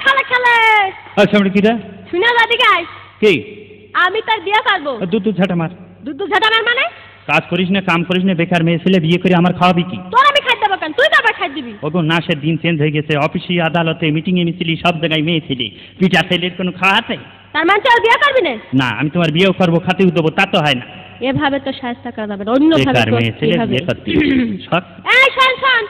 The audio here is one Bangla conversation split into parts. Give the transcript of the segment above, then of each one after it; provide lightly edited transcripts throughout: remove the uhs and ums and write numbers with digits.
খালে খালে আচ্ছা আমরা কিরা শুনে যাবি গাই কি আমি তার বিয়ে করবো। দুধ ঝাঁটা মার। দুধ ঝাঁটা মার মানে? কাজ করিস না, কাম করিস না, বেকার মেয়ে ছেলে বিয়ে করে আমার খাওয়াবি কি? তোর আমি খাই দেবো কেন? তুই তো আবার খাই দিবি। ওগো না, সে দিন চেঞ্জ হয়ে গেছে। অফিসে, আদালতে, মিটিং এ মিছিলি সব জায়গায় মেয়ে ছেলে, পিঠা ছেলের কোনো খাওয়া আছে? তার মানে তোর বিয়ে করবি না? না, আমি তোমার বিয়েও করবো, খাতেও দেবো, তা তো হয় না। এভাবে তো সাহায্য করা যাবে না, অন্যভাবে বেকার মেয়ে ছেলে বিয়ে করতে। এই শোন শোন,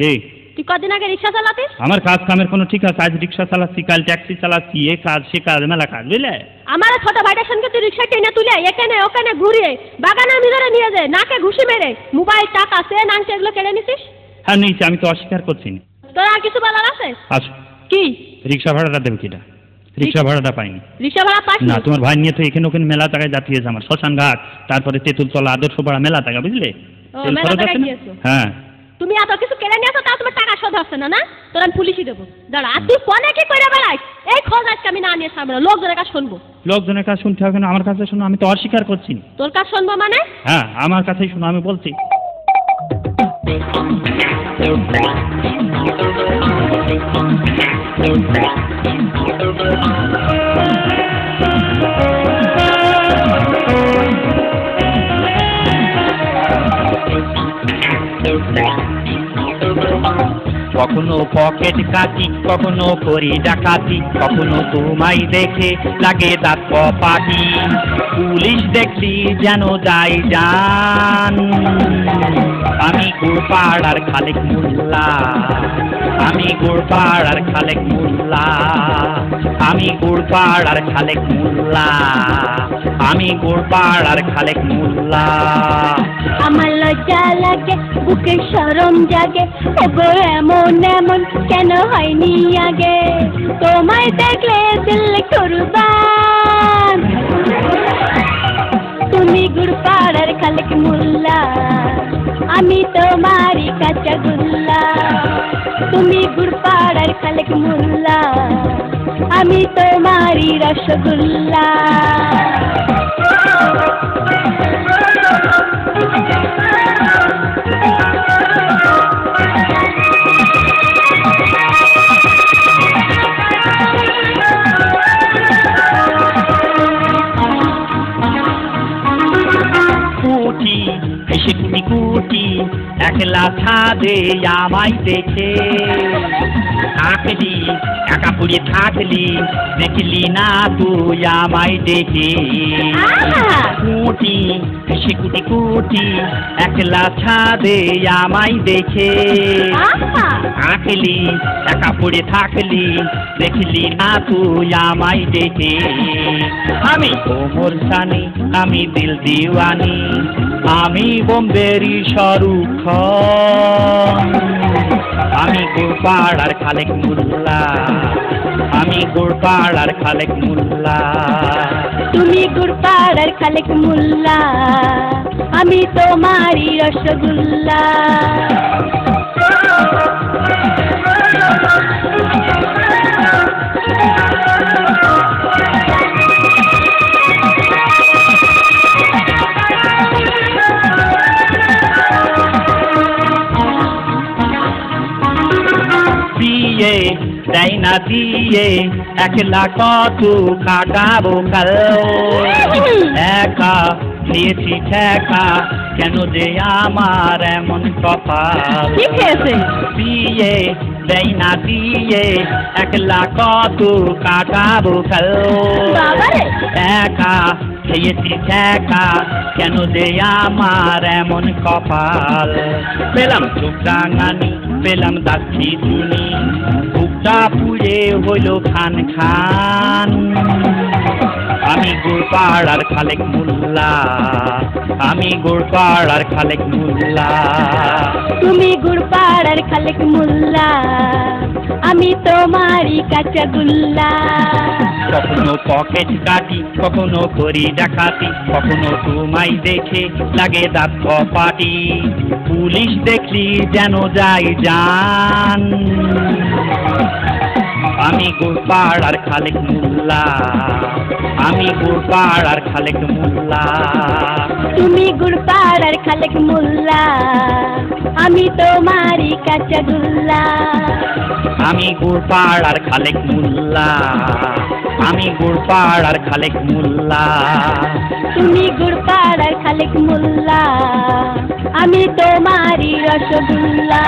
এই তুই কদিন আগে রিক্সা চালাতিস? আমার কাজ কামের কোনো ঠিক আছে? আজ রিক্সা চালাচ্ছি, কাল ট্যাক্সি চালাচ্ছি, এ কাজ সে কাজ, মেলা কাজ, বুঝলে? আমার ছোট ভাইটার সঙ্গে তুই রিক্সা টেনে তুলে এখানে ওখানে ঘুরিয়ে বাগানের ভিতরে নিয়ে যায়, নাকে ঘুষি মেরে মোবাইল, টাকা, চেন, আংটি এগুলো কেড়ে নিছিস। হ্যাঁ নিয়েছি, আমি তো অস্বীকার করছি না। তোর আর কিছু বলার আছে? আচ্ছা কি? রিক্সা ভাড়াটা দেবে কিটা? রিক্সা ভাড়াটা পাইনি। রিক্সা ভাড়া পাস না, তোমার ভাই নিয়ে তো এখানে ওখানে মেলা টাকায় যাচ্ছিয়েছে আমার, শ্মশান ঘাট, তারপরে তেঁতুলতলা, আদর্শ পাড়া, মেলা টাকা, বুঝলে? হ্যাঁ। তুমি এত কিছু কেড়ে নিয়েছো, তা তোমার টাকা শোধ হচ্ছে না? না, তোর আমি পুলিশই দেবো। দাঁড়া, আর তুই ফোনে কি করে বেড়াই? এই খোঁজ আজকে আমি না নিয়ে সামনে লোকজনের কাছে শুনবো। লোকজনের কাছে শুনতে হবে না, আমার কাছে শোনো, আমি তো অস্বীকার করছি। তোর কাছে শুনবো মানে? হ্যাঁ, আমার কাছেই শোনো, আমি বলছি। কখনো পকেট কাটি, কখনো করি ডাকাতি, কখনো তোমায় দেখে লাগে দাঁত কপাটি, পুলিশ দেখলি যেন যায় জান। আমি গোড়পাড়ার খালেক মোল্লা, আমি গোড়পাড়ার খালেক মোল্লা, আমি গোড়পাড়ার খালেক মোল্লা, আমি গোড়পাড়ার খালেক মোল্লা। আমার লজ্জা লাগে, বুকে শরম জাগে, ওগো এমন এমন কেন হয়নি আগে? তোমায় দেখলে দিল কুরবান, তুমি গোড়পাড়ার খালেক মোল্লা, আমি তোমারই কাঁচাগোল্লা। তুমি গোড়পাড়ার খালেক মোল্লা, আমি তোমারই রসগোল্লা। কুটি কুটি একলা ছাদে আমায় দেখে থাকলি, একা পুড়ে থাকলি, দেখলি না তুই আমায় দেখে। কুটি হেসে কুটি কুটি একলা ছাদে আমায় দেখে থাকলি, একা পুড়ে থাকলি, দেখলি না তুই আমায় দেখে। আমি কোমর সানি, আমি দিল দিওয়ানি, আমি বোম্বেরি শাহরুখ খান, আমি গোড়পাড়ার খালেক মোল্লা, আমি গোড়পাড়ার খালেক মোল্লা। তুমি গোড়পাড়ার খালেক মোল্লা, আমি তোমারই রসগোল্লা। দেয় না দিয়ে একলা কত কাটাবো কাল, একা খেয়েছি ঠেকা, কেন যে আমার এমন কপাল। দিয়ে দেয় না দিয়ে একলা কত কাটাবো কাল, একা খেয়েছি ঠেকা, কেন যে আমার এমন কপাল। পেলাম চোখ রাঙানি, পেলাম দাচ্ছি শুনি, বুকটা পুড়ে হইল খান খান। আমি গোড়পাড়ার খালেক মোল্লা, আমি গোড়পাড়ার খালেক মোল্লা। তুমি গোড়পাড়ার খালেক মোল্লা, আমি তোমারই কাঁচাগোল্লা। কখনো পকেট কাটি, কখনো করি ডাকাতি, কখনো তোমায় দেখে লাগে দাঁত কপাটি, পুলিশ দেখলি যেন যায় জান। আমি গোড়পাড়ার খালেক মোল্লা, আমি গোড়পাড়ার খালেক মোল্লা। তুমি গোড়পাড়ার খালেক মোল্লা, আমি তোমারই কাঁচাগোল্লা। আমি গুড়পাড়ার খালেক মোল্লা, আমি গুড়পাড়ার খালেক মোল্লা। তুমি গুড়পাড়ার খালেক মোল্লা, আমি তোমারই রসগোল্লা।